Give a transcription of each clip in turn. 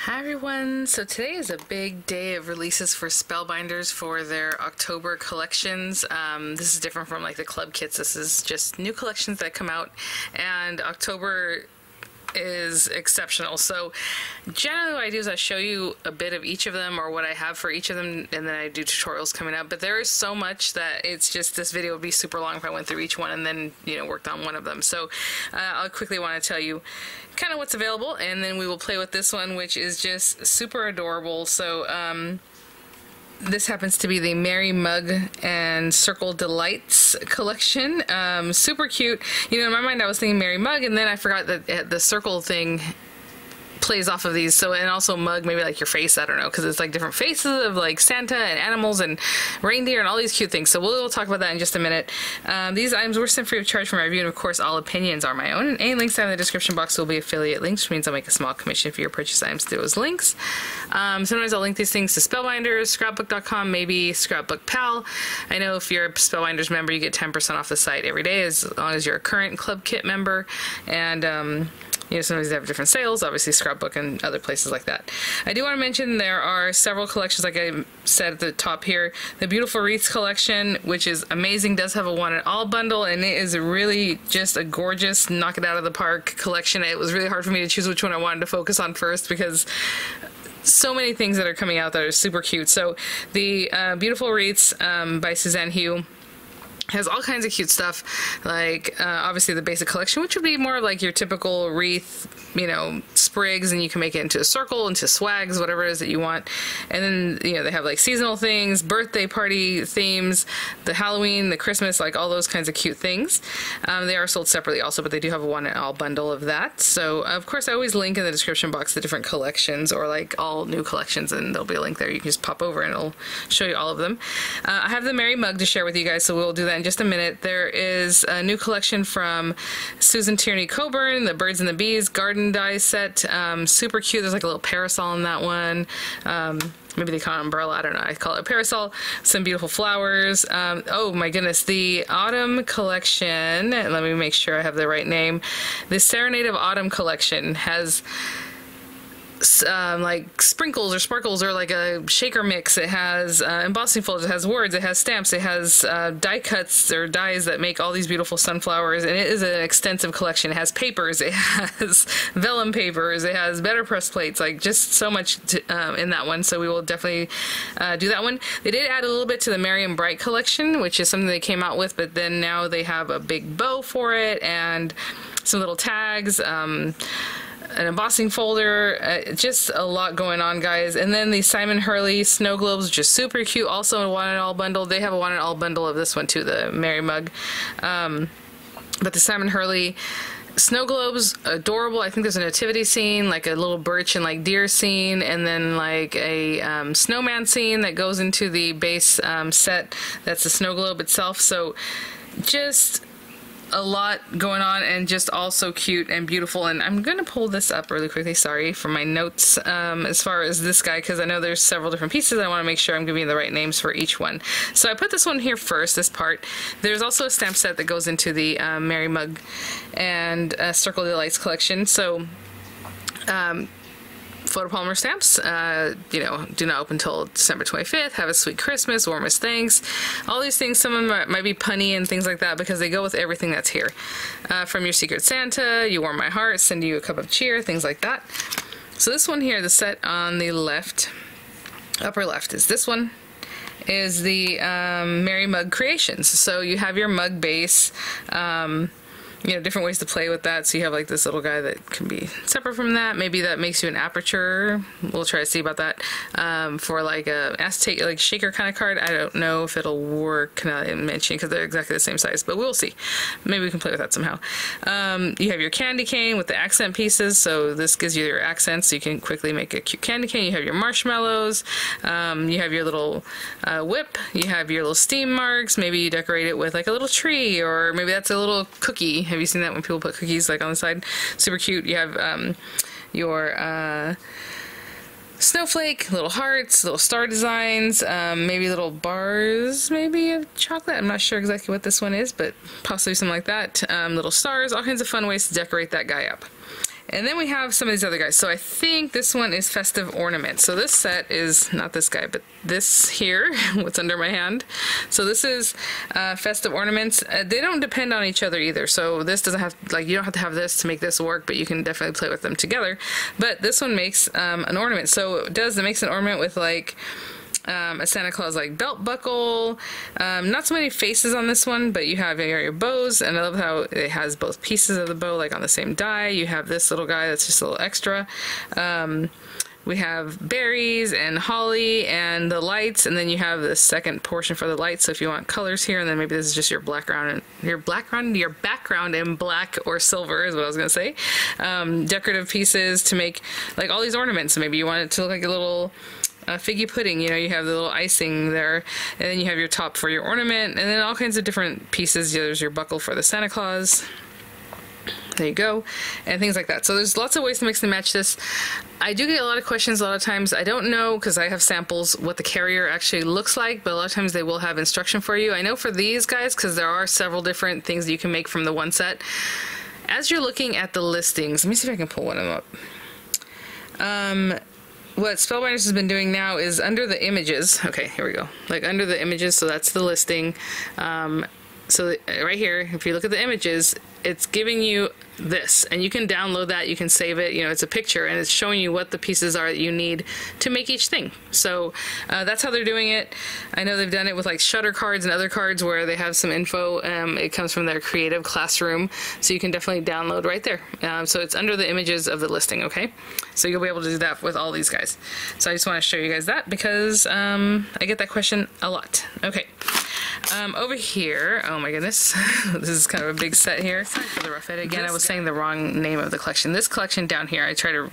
Hi everyone! So today is a big day of releases for Spellbinders for their October collections. This is different from like the club kits. This is just new collections that come out, and October is exceptional. So generally what I do is I show you a bit of each of them or what I have for each of them, and then I do tutorials coming up. But there is so much that it's just, this video would be super long if I went through each one and then, you know, worked on one of them. So I'll quickly want to tell you kind of what's available, and then we will play with this one, which is just super adorable. So this happens to be the Merry Mug and Circle Delights collection. Super cute. You know, in my mind I was thinking Merry Mug, and then I forgot that the circle thing plays off of these. So, and also mug, maybe like your face, I don't know, because it's like different faces of like Santa and animals and reindeer and all these cute things. So we'll talk about that in just a minute. These items were sent free of charge for my review, and of course all opinions are my own, and any links down in the description box will be affiliate links, which means I'll make a small commission for your purchase items through those links. Sometimes I'll link these things to Spellbinders, scrapbook.com, maybe Scrapbook Pal. I know if you're a Spellbinders member you get 10% off the site every day as long as you're a current club kit member, and you know, sometimes they have different sales, obviously Scrapbook and other places like that. I do want to mention there are several collections, like I said at the top here. The Beautiful Wreaths collection, which is amazing, does have a one and all bundle, and it is really just a gorgeous, knock it out of the park collection. It was really hard for me to choose which one I wanted to focus on first because so many things that are coming out that are super cute. So the Beautiful Wreaths by Suzanne Hugh has all kinds of cute stuff, like obviously the basic collection, which would be more like your typical wreath, you know, sprigs, and you can make it into a circle, into swags, whatever it is that you want. And then, you know, they have like seasonal things, birthday party themes, the Halloween, the Christmas, like all those kinds of cute things. They are sold separately also, but they do have a one and all bundle of that. So of course I always link in the description box the different collections, or like all new collections, and there'll be a link there. You can just pop over and it'll show you all of them. I have the Merry Mug to share with you guys, so we'll do that in just a minute. There is a new collection from Susan Tierney Coburn, the Birds and the Bees garden die set. Super cute. There's like a little parasol in that one. Maybe they call it an umbrella, I don't know. I call it a parasol. Some beautiful flowers. Oh my goodness, the Autumn collection, let me make sure I have the right name. The Serenade of Autumn collection has like sprinkles or sparkles, or like a shaker mix. It has embossing folders, it has words, it has stamps, it has die cuts or dies that make all these beautiful sunflowers, and it is an extensive collection. It has papers, it has vellum papers, it has better press plates, like just so much in that one. So we will definitely do that one. They did add a little bit to the Merry and Bright collection, which is something they came out with, but then now they have a big bow for it and some little tags, an embossing folder, just a lot going on, guys. And then the Simon Hurley snow globes, which is super cute, also a one and all bundle. They have a one and all bundle of this one too, the Merry Mug. But the Simon Hurley snow globes, adorable. I think there's a nativity scene, like a little birch and like deer scene, and then like a snowman scene that goes into the base set. That's the snow globe itself. So just a lot going on, and just all so cute and beautiful. And I'm gonna pull this up really quickly, sorry for my notes, as far as this guy, because I know there's several different pieces. I want to make sure I'm giving you the right names for each one. So I put this one here first, this part. There's also a stamp set that goes into the Merry Mug and Circle Delights collection. So photopolymer stamps, you know, do not open until December 25th, have a sweet Christmas, warmest thanks, all these things. Some of them might be punny and things like that because they go with everything that's here. From your Secret Santa, you warm my heart, send you a cup of cheer, things like that. So this one here, the set on the left, upper left, is this one, is the Merry Mug Creations. So you have your mug base, you know, different ways to play with that. So you have like this little guy that can be separate from that. Maybe that makes you an aperture. We'll try to see about that. For like a acetate, like shaker kind of card. I don't know if it'll work, not mentioning, because they're exactly the same size, but we'll see. Maybe we can play with that somehow. You have your candy cane with the accent pieces. So this gives you your accents, so you can quickly make a cute candy cane. You have your marshmallows. You have your little whip. You have your little steam marks. Maybe you decorate it with like a little tree, or maybe that's a little cookie. Have you seen that when people put cookies like on the side? Super cute. You have your snowflake, little hearts, little star designs, maybe little bars, maybe of chocolate. I'm not sure exactly what this one is, but possibly something like that. Little stars, all kinds of fun ways to decorate that guy up. And then we have some of these other guys. So I think this one is Festive Ornaments. So this set is not this guy, but this here, what's under my hand. So this is Festive Ornaments. They don't depend on each other either. So this doesn't have, like, you don't have to have this to make this work, but you can definitely play with them together. But this one makes an ornament. So it makes an ornament with like a Santa Claus like belt buckle. Not so many faces on this one, but you have your bows, and I love how it has both pieces of the bow like on the same die. You have this little guy that's just a little extra. We have berries and holly and the lights, and then you have the second portion for the lights. So if you want colors here, and then maybe this is just your background in black or silver is what I was gonna say. Decorative pieces to make like all these ornaments. So maybe you want it to look like a little figgy pudding, you know, you have the little icing there, and then you have your top for your ornament, and then all kinds of different pieces. There's your buckle for the Santa Claus. There you go, and things like that. So there's lots of ways to mix and match this. I do get a lot of questions a lot of times. I don't know, because I have samples, what the carrier actually looks like, but a lot of times they will have instruction for you. I know for these guys, because there are several different things that you can make from the one set. As you're looking at the listings, let me see if I can pull one of them up. What Spellbinders has been doing now is under the images. Okay, here we go. Like under the images, so that's the listing. So right here, if you look at the images, it's giving you this, and you can download that, you can save it, you know, it's a picture, and it's showing you what the pieces are that you need to make each thing. So that's how they're doing it. I know they've done it with like Shutter cards and other cards where they have some info. It comes from their creative classroom, so you can definitely download right there. So it's under the images of the listing, okay? So you'll be able to do that with all these guys. So I just want to show you guys that because I get that question a lot. Okay. Over here, oh my goodness, this is kind of a big set here. Sorry for the rough edit again. I was saying the wrong name of the collection. This collection down here, I try to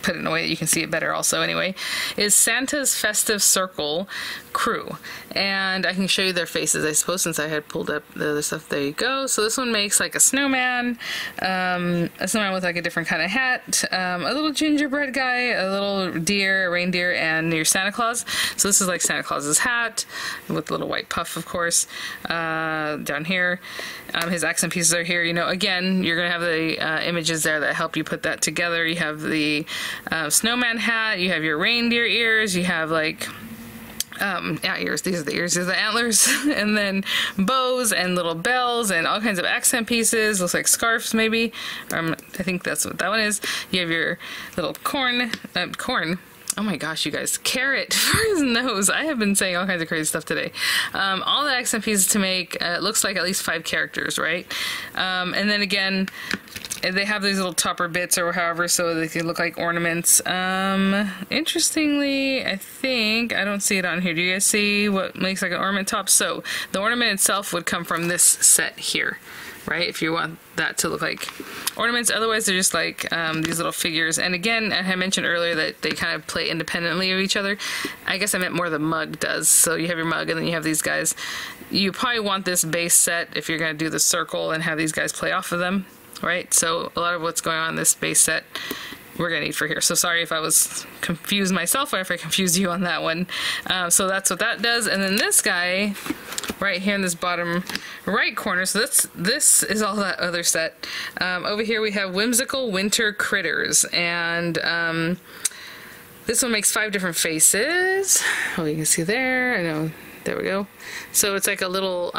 put it in a way that you can see it better also anyway, is Santa's Festive Circle Crew. And I can show you their faces, I suppose, since I had pulled up the other stuff. There you go. So this one makes like a snowman with like a different kind of hat, a little gingerbread guy, a little deer, a reindeer, and your Santa Claus. So this is like Santa Claus's hat with a little white puff, of course, down here. His accent pieces are here. You know, again, you're going to have the images there that help you put that together. You have the snowman hat, you have your reindeer ears, you have like ears, these are the ears, these are the antlers, and then bows and little bells and all kinds of accent pieces. Looks like scarves maybe. I think that's what that one is. You have your little corn. Oh my gosh, you guys, carrot for his nose. I have been saying all kinds of crazy stuff today. All the accent pieces to make, it looks like at least 5 characters, right? And then again, they have these little topper bits or however, so they can look like ornaments. Interestingly, I think, I don't see it on here. Do you guys see what makes like an ornament top? So the ornament itself would come from this set here, right? If you want that to look like ornaments. Otherwise, they're just like these little figures. And again, I mentioned earlier that they kind of play independently of each other. I guess I meant more the mug does. So you have your mug, and then you have these guys. You probably want this base set if you're going to do the circle and have these guys play off of them, right? So a lot of what's going on in this base set we're going to need for here. So sorry if I was confused myself or if I confused you on that one. So that's what that does. And then this guy right here in this bottom right corner, so this is all that other set. Over here we have Whimsical Winter Critters, and this one makes 5 different faces. Oh, you can see there. I know. There we go. So it's like a little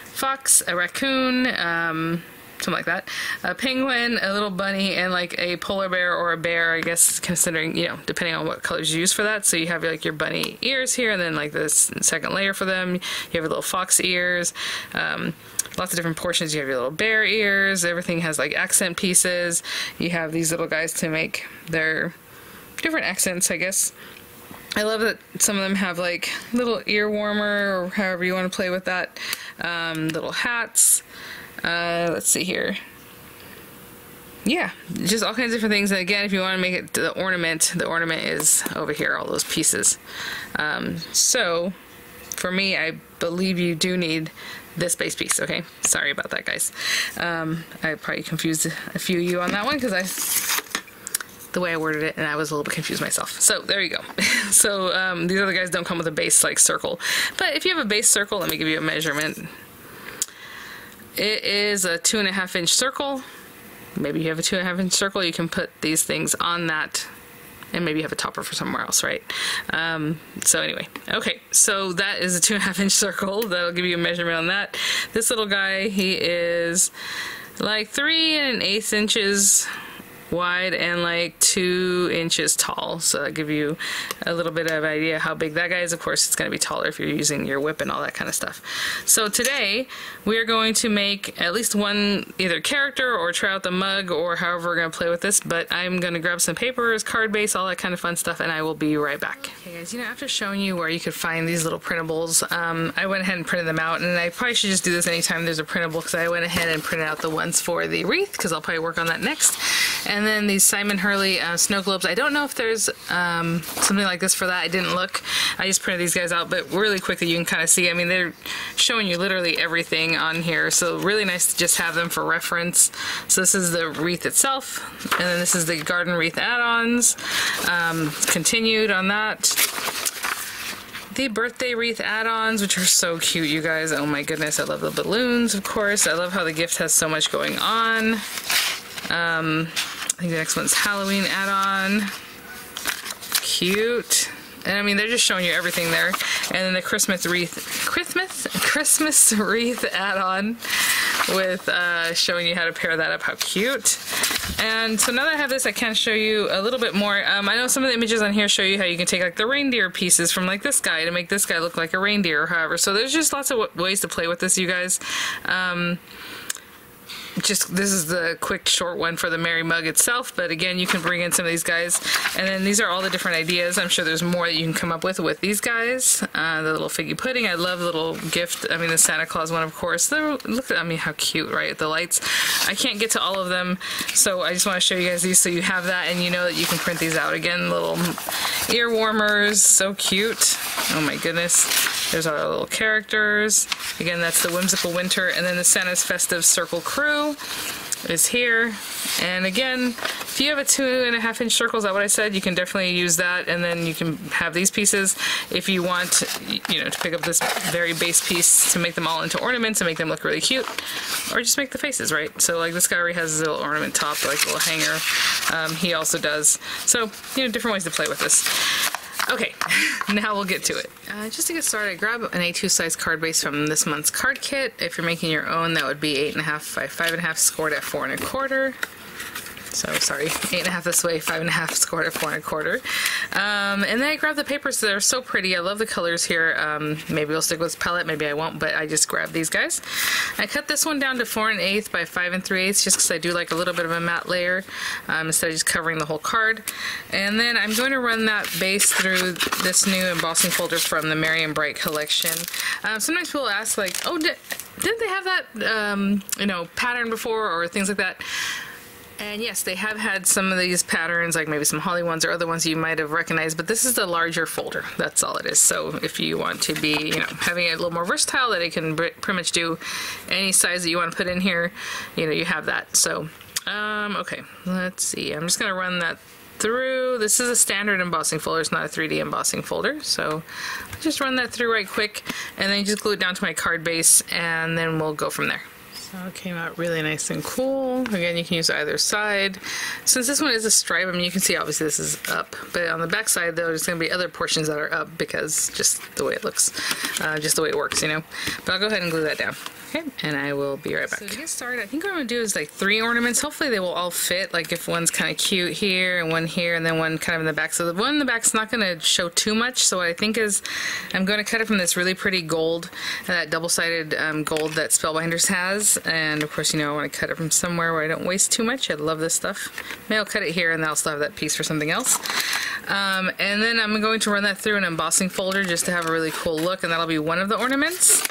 fox, a raccoon, something like that, a penguin, a little bunny, and like a polar bear or a bear, I guess, considering, you know, depending on what colors you use for that. So you have like your bunny ears here, and then like this second layer for them. You have your little fox ears, lots of different portions. You have your little bear ears. Everything has like accent pieces. You have these little guys to make their different accents, I guess. I love that some of them have like little ear warmer or however you want to play with that. Little hats. Let's see here. Yeah, just all kinds of different things. And again, if you want to make it the ornament is over here, all those pieces. So for me, I believe you do need this base piece, okay? Sorry about that, guys. I probably confused a few of you on that one because the way I worded it, and I was a little bit confused myself. So there you go. So these other guys don't come with a base like circle. But if you have a base circle, let me give you a measurement. It is a 2.5-inch circle. maybe you have a 2.5-inch circle, you can put these things on that, and maybe you have a topper for somewhere else, right? So anyway, okay, so that is a 2.5-inch circle. That'll give you a measurement on that. This little guy, he is like 3 1/8 inches wide and like 2 inches tall, so that'll give you a little bit of idea how big that guy is. Of course, it's going to be taller if you're using your whip and all that kind of stuff. So today we are going to make at least one either character or try out the mug or however we're going to play with this, but I'm going to grab some papers, card base, all that kind of fun stuff, and I will be right back. Okay guys, you know, after showing you where you could find these little printables, I went ahead and printed them out, and I probably should just do this anytime there's a printable, because I went ahead and printed out the ones for the wreath, because I'll probably work on that next. And then these Simon Hurley snow globes. I don't know if there's something like this for that. I didn't look. I just printed these guys out, but really quickly you can kind of see. I mean, they're showing you literally everything on here, so really nice to just have them for reference. So this is the wreath itself, and then this is the garden wreath add-ons. Continued on that. The birthday wreath add-ons, which are so cute, you guys. Oh my goodness, I love the balloons, of course. I love how the gift has so much going on. I think the next one's Halloween add-on. Cute. And I mean, they're just showing you everything there. And then the Christmas wreath add-on with showing you how to pair that up. How cute. And so now that I have this, I can show you a little bit more. I know some of the images on here show you how you can take like the reindeer pieces from like this guy to make this guy look like a reindeer or however. So there's just lots of ways to play with this, you guys. This is the quick short one for the Merry Mug itself, but again, you can bring in some of these guys, and then these are all the different ideas. I'm sure there's more that you can come up with these guys. The little figgy pudding, I love the little gift. I mean, the Santa Claus one, of course. Look at, I mean, how cute, right? The lights. I can't get to all of them, so I just want to show you guys these so you have that, and you know that you can print these out. Again, little ear warmers, so cute. Oh my goodness. There's our little characters. Again, that's the Whimsical Winter, and then the Santa's Festive Circle Crew is here. And again, if you have a 2.5-inch circle, is that what I said? You can definitely use that, and then you can have these pieces if you want, you know, to pick up this very base piece to make them all into ornaments and make them look really cute, or just make the faces, right? So like this guy already has his little ornament top, like a little hanger. He also does. So, you know, different ways to play with this. Okay, now we'll get to it. Just to get started, grab an A2 size card base from this month's card kit. If you're making your own, that would be 8.5 by 5.5, scored at 4 1/4. So sorry, 8.5 this way, 5.5 scored at 4 1/4. And then I grabbed the papers. They're so pretty. I love the colors here. Maybe I'll stick with this palette, maybe I won't, but I just grabbed these guys. I cut this one down to 4 1/8 by 5 3/8 just because I do like a little bit of a matte layer instead of just covering the whole card. And then I'm going to run that base through this new embossing folder from the Merry and Bright collection. Sometimes people ask like, oh, didn't they have that you know, pattern before or things like that? And yes, they have had some of these patterns, like maybe some holly ones or other ones you might have recognized, but this is the larger folder. That's all it is. So if you want to be, you know, having it a little more versatile, that it can pretty much do any size that you want to put in here, you know, you have that. So, okay, let's see. I'm just going to run that through. This is a standard embossing folder. It's not a 3D embossing folder. So I'll just run that through right quick, and then you just glue it down to my card base, and then we'll go from there. So it came out really nice and cool. Again, you can use either side. Since this one is a stripe, I mean, you can see obviously this is up, but on the back side though, there's going to be other portions that are up because just the way it looks, just the way it works, you know. But I'll go ahead and glue that down. Okay, and I will be right back. So to get started, I think what I'm going to do is like 3 ornaments. Hopefully they will all fit, like if one's kind of cute here and one here and then one kind of in the back. So the one in the back's not going to show too much. So what I think is I'm going to cut it from this really pretty gold, that double-sided gold that Spellbinders has. And of course, you know, I want to cut it from somewhere where I don't waste too much. I love this stuff. Maybe I'll cut it here and then I'll still have that piece for something else. And then I'm going to run that through an embossing folder just to have a really cool look, and that'll be one of the ornaments.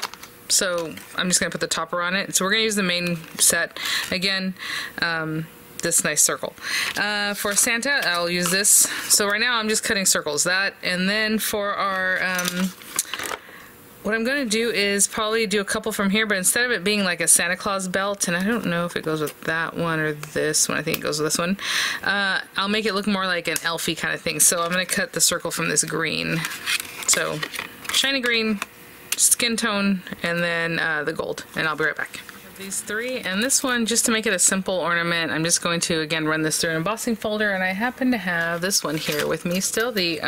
So I'm just going to put the topper on it. So we're going to use the main set. Again, this nice circle. For Santa, I'll use this. So right now I'm just cutting circles. That, and then for our, what I'm going to do is probably do a couple from here, but instead of it being like a Santa Claus belt, and I don't know if it goes with that one or this one, I think it goes with this one, I'll make it look more like an elfy kind of thing. So I'm going to cut the circle from this green. So shiny green, skin tone, and then the gold, and I'll be right back. These three, and this one, just to make it a simple ornament, I'm just going to again run this through an embossing folder, and I happen to have this one here with me still, the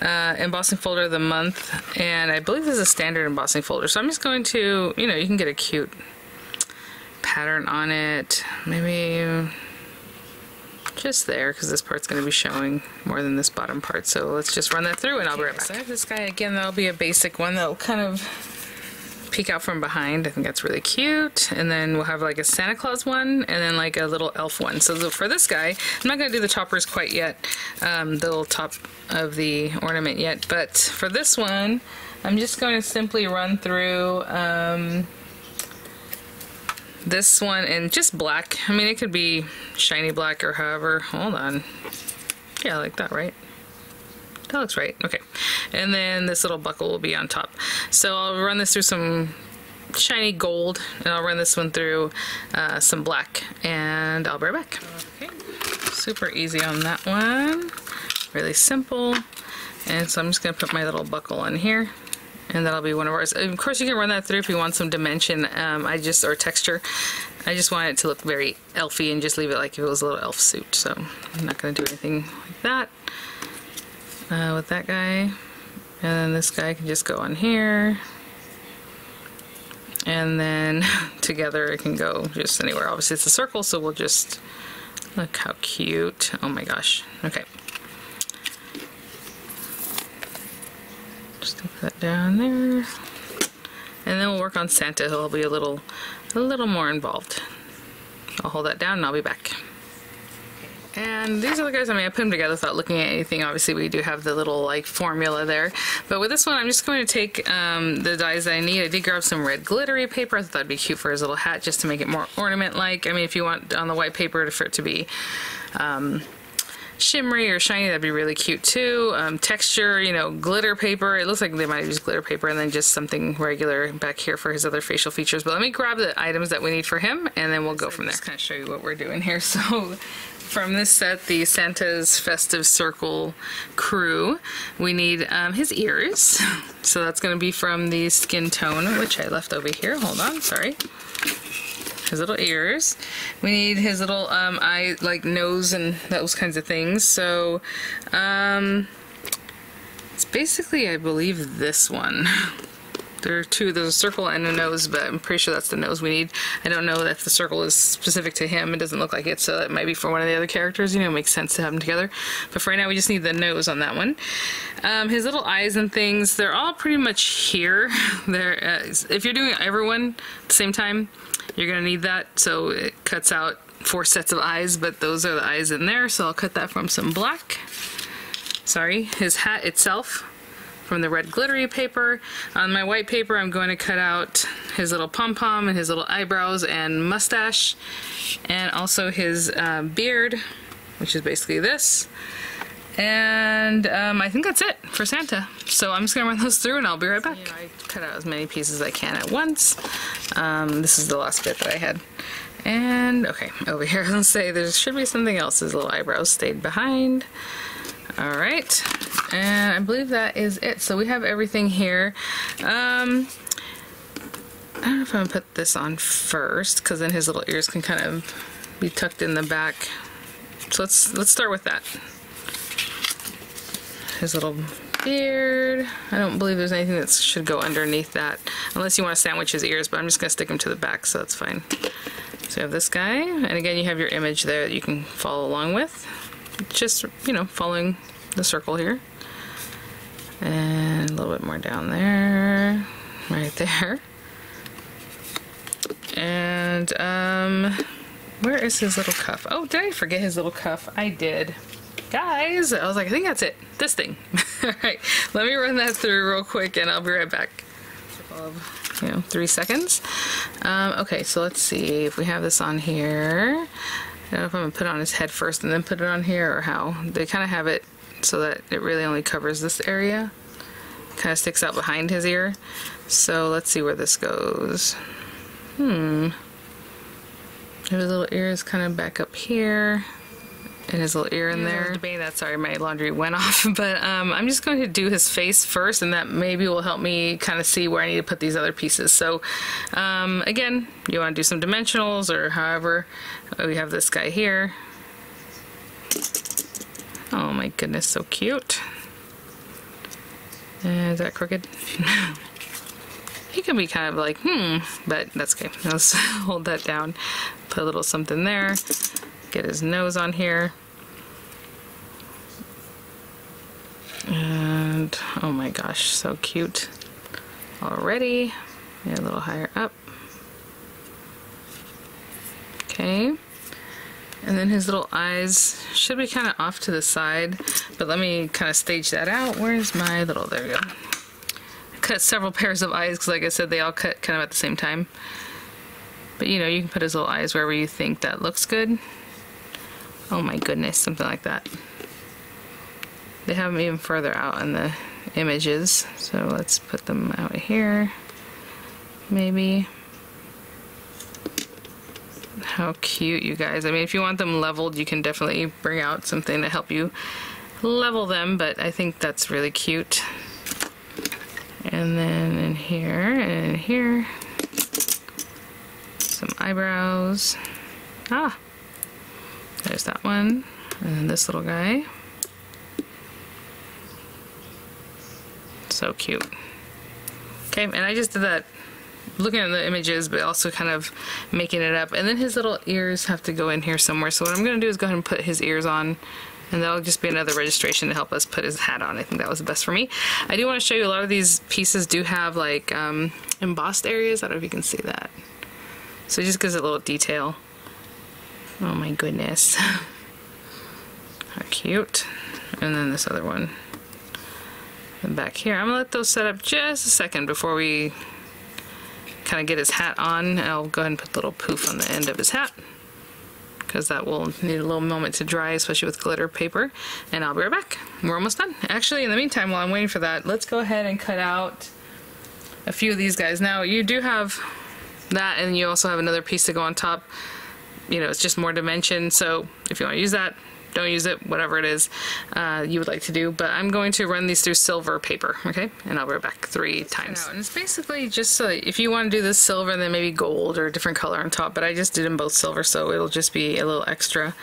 embossing folder of the month, and I believe this is a standard embossing folder, so I'm just going to, you know, you can get a cute pattern on it, maybe just there, because this part's going to be showing more than this bottom part, so let's just run that through and I'll be right back. So I have this guy again, that'll be a basic one that'll kind of peek out from behind. I think that's really cute. And then we'll have like a Santa Claus one and then like a little elf one. So for this guy, I'm not going to do the toppers quite yet, the little top of the ornament yet, but for this one, I'm just going to simply run through this one in just black. I mean, it could be shiny black or however. Hold on. Yeah, like that, right? That looks right. Okay. And then this little buckle will be on top. So I'll run this through some shiny gold, and I'll run this one through some black, and I'll be right back. Okay. Super easy on that one. Really simple. And so I'm just going to put my little buckle on here, and that'll be one of ours. Of course, you can run that through if you want some dimension, or texture. I just want it to look very elfy and just leave it like if it was a little elf suit. So I'm not going to do anything like that. With that guy, and then this guy can just go on here, and then together it can go just anywhere. Obviously it's a circle, so we'll just look how cute. Oh my gosh. Okay, just put that down there, and then we'll work on Santa. He'll be a little more involved. I'll hold that down and I'll be back. And these are the guys, I mean, I put them together without looking at anything. Obviously, we do have the little, like, formula there. But with this one, I'm just going to take the dies that I need. I did grab some red glittery paper. I thought that'd be cute for his little hat, just to make it more ornament-like. I mean, if you want on the white paper for it to be shimmery or shiny, that'd be really cute, too. Texture, you know, glitter paper. It looks like they might use glitter paper, and then just something regular back here for his other facial features. But let me grab the items that we need for him, and then we'll go from there. Just kind of show you what we're doing here. So from this set, the Santa's Festive Circle crew, we need his ears. So that's going to be from the Skin Tone, which I left over here. Hold on, sorry. His little ears. We need his little eye, like nose and those kinds of things. So it's basically, I believe, this one. There are two, there's a circle and a nose, but I'm pretty sure that's the nose we need. I don't know if the circle is specific to him. It doesn't look like it, so it might be for one of the other characters. You know, it makes sense to have them together. But for right now, we just need the nose on that one. His little eyes and things, they're all pretty much here. If you're doing everyone at the same time, you're going to need that, so it cuts out 4 sets of eyes, but those are the eyes in there, so I'll cut that from some black. Sorry, his hat itself, from the red glittery paper. On my white paper, I'm going to cut out his little pom-pom and his little eyebrows and mustache, and also his beard, which is basically this. And I think that's it for Santa. So I'm just going to run those through and I'll be right back. You know, I cut out as many pieces as I can at once. This is the last bit that I had. And, okay, over here, I was going to say there should be something else. His little eyebrows stayed behind. Alright, and I believe that is it. So we have everything here. I don't know if I'm going to put this on first, because then his little ears can kind of be tucked in the back. So let's start with that. His little beard. I don't believe there's anything that should go underneath that, unless you want to sandwich his ears, but I'm just going to stick him to the back, so that's fine. So you have this guy, and again you have your image there that you can follow along with. Just, you know, following the circle here. And a little bit more down there. Right there. And, where is his little cuff? Oh, did I forget his little cuff? I did. Guys, I was like, I think that's it. This thing. Alright, let me run that through real quick and I'll be right back. 3 seconds. Okay, so let's see if we have this on here. I don't know if I'm going to put it on his head first and then put it on here or how. They kind of have it so that it really only covers this area. Kind of sticks out behind his ear. So let's see where this goes. His little ear is kind of back up here. and his little ear in there. Debating that, sorry, my laundry went off, but I'm just going to do his face first, and that maybe will help me kind of see where I need to put these other pieces. So again, you want to do some dimensionals or however. We have this guy here. Oh my goodness, so cute. Is that crooked? He can be kind of like, but that's okay. Let's hold that down. Put a little something there. Get his nose on here. And oh my gosh, so cute already. Yeah, a little higher up. Okay. And then his little eyes should be kind of off to the side, but let me kind of stage that out. Where's my little, there we go. I cut several pairs of eyes because like I said, they all cut kind of at the same time. But you know, you can put his little eyes wherever you think that looks good. Oh my goodness, something like that. They have them even further out in the images, so let's put them out here, maybe. How cute, you guys. I mean, if you want them leveled, you can definitely bring out something to help you level them, but I think that's really cute. And then in here and in here, some eyebrows. Ah, there's that one. And then this little guy. So cute. Okay, and I just did that looking at the images, but also kind of making it up. And then his little ears have to go in here somewhere. So what I'm going to do is go ahead and put his ears on, and that'll just be another registration to help us put his hat on. I think that was the best for me. I do want to show you a lot of these pieces do have like embossed areas. I don't know if you can see that. So it just gives it a little detail. Oh my goodness. How cute. And then this other one. And back here, I'm gonna let those set up just a second before we kind of get his hat on. I'll go ahead and put the little poof on the end of his hat, because that will need a little moment to dry, especially with glitter paper. And I'll be right back. We're almost done. Actually, in the meantime, while I'm waiting for that, let's go ahead and cut out a few of these guys. Now, you do have that, and you also have another piece to go on top. You know, it's just more dimension, so if you want to use that, don't use it, whatever it is you would like to do. But I'm going to run these through silver paper, okay? And I'll be right back 3 times. And it's basically just so if you want to do this silver, then maybe gold or a different color on top, but I just did them both silver, so it'll just be a little extra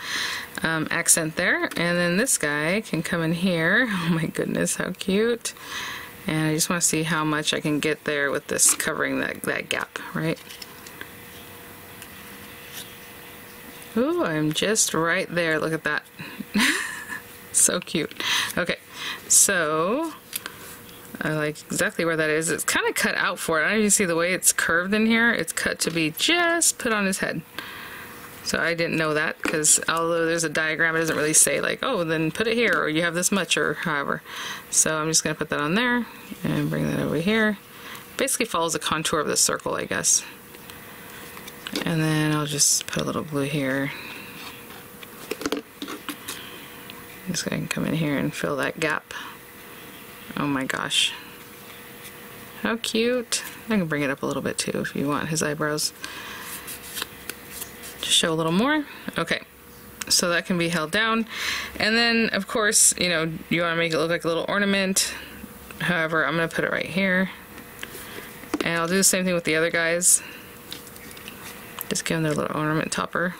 accent there. And then this guy can come in here. Oh my goodness, how cute. And I just want to see how much I can get there with this covering that gap, right? Ooh, I'm just right there. Look at that. So cute. Okay, so I like exactly where that is. It's kind of cut out for it. I don't know if you see the way it's curved in here. It's cut to be just put on his head. So I didn't know that, because although there's a diagram, it doesn't really say like, oh, then put it here, or you have this much, or however. So I'm just going to put that on there and bring that over here. Basically follows the contour of the circle, I guess. And then I'll just put a little glue here. Just so I can come in here and fill that gap. Oh my gosh. How cute. I can bring it up a little bit too if you want his eyebrows. Just show a little more. Okay. So that can be held down. And then of course, you know, you want to make it look like a little ornament. However, I'm going to put it right here. And I'll do the same thing with the other guys. Just give them their little ornament topper.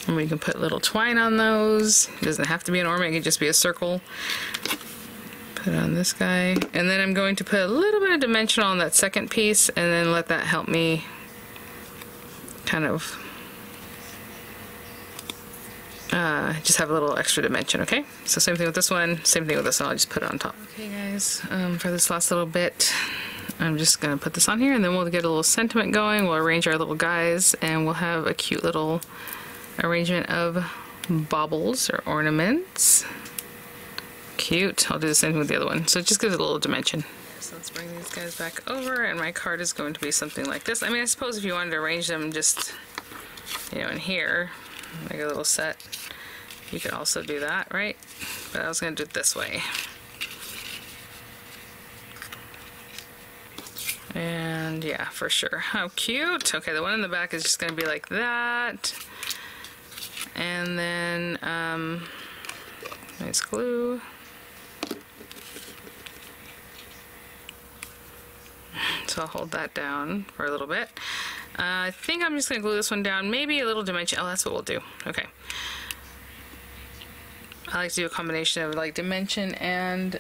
And we can put little twine on those. It doesn't have to be an ornament, it can just be a circle. Put on this guy. And then I'm going to put a little bit of dimensional on that second piece, and then let that help me kind of just have a little extra dimension, okay? So same thing with this one, same thing with this one, I'll just put it on top. Okay guys, for this last little bit, I'm just going to put this on here, and then we'll get a little sentiment going. We'll arrange our little guys, and we'll have a cute little arrangement of baubles or ornaments. Cute. I'll do the same thing with the other one. So it just gives it a little dimension. So let's bring these guys back over, and my card is going to be something like this. I mean, I suppose if you wanted to arrange them just, you know, in here, like a little set, you could also do that, right? But I was going to do it this way. And yeah, for sure. How cute. Okay, the one in the back is just going to be like that. And then nice glue. So I'll hold that down for a little bit. I think I'm just going to glue this one down, maybe a little dimension. Oh, that's what we'll do. Okay. I like to do a combination of like dimension and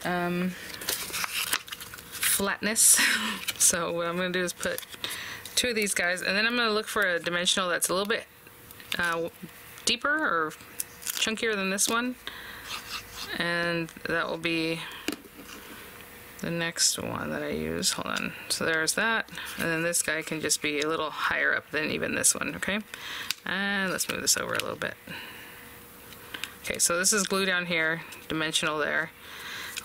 flatness. So what I'm going to do is put 2 of these guys, and then I'm going to look for a dimensional that's a little bit deeper or chunkier than this one, and that will be the next one that I use. Hold on. So there's that, and then this guy can just be a little higher up than even this one. Okay, and let's move this over a little bit. Okay, so this is glue down here, dimensional there.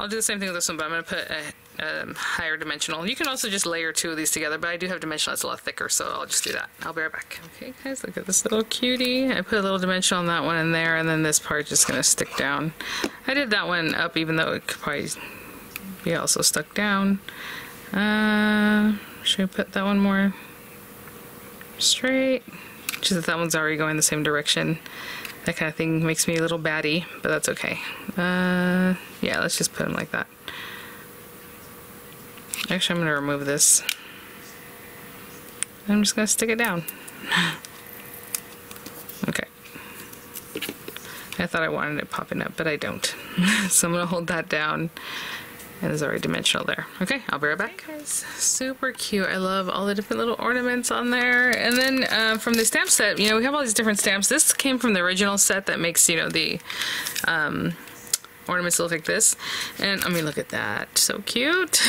I'll do the same thing with this one, but I'm going to put a higher dimensional. You can also just layer 2 of these together, but I do have dimensional that's a lot thicker, so I'll just do that. I'll be right back. Okay guys, look at this little cutie. I put a little dimensional on that one in there, and then this part just going to stick down. I did that one up even though it could probably be also stuck down. Should I put that one more straight? Just that one's already going the same direction. That kind of thing makes me a little batty, but that's okay. Yeah, let's just put them like that. Actually, I'm going to remove this. I'm just going to stick it down. Okay. I thought I wanted it popping up, but I don't. So I'm going to hold that down. And there's already dimensional there. Okay, I'll be right back. Hey guys, super cute. I love all the different little ornaments on there. And then from the stamp set, you know, we have all these different stamps. This came from the original set that makes, you know, the ornaments look like this. And I mean, look at that. So cute.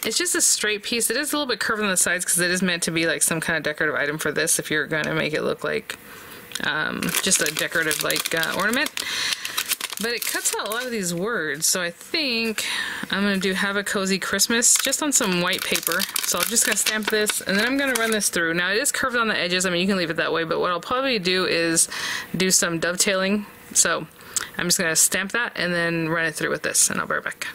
It's just a straight piece. It is a little bit curved on the sides because it is meant to be like some kind of decorative item for this if you're going to make it look like just a decorative like ornament. But it cuts out a lot of these words, so I think I'm going to do Have a Cozy Christmas just on some white paper. So I'm just going to stamp this, and then I'm going to run this through. Now it is curved on the edges. I mean, you can leave it that way, but what I'll probably do is do some dovetailing. So I'm just going to stamp that and then run it through with this, and I'll be right back.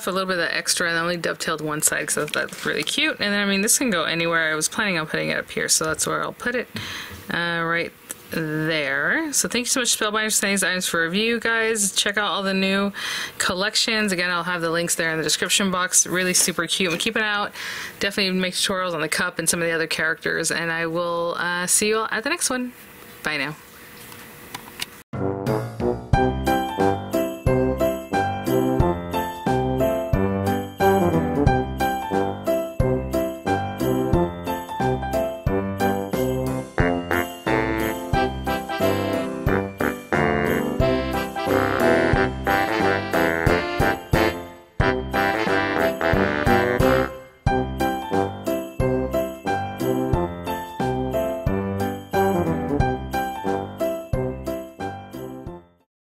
A little bit of that extra, and I only dovetailed one side because that's really cute. And then I mean, this can go anywhere. I was planning on putting it up here, so that's where I'll put it, right there. So thank you so much, Spellbinders, for these items for review, guys. Check out all the new collections. Again, I'll have the links there in the description box. Really super cute. And keep it out. Definitely make tutorials on the cup and some of the other characters, and I will see you all at the next one. Bye now.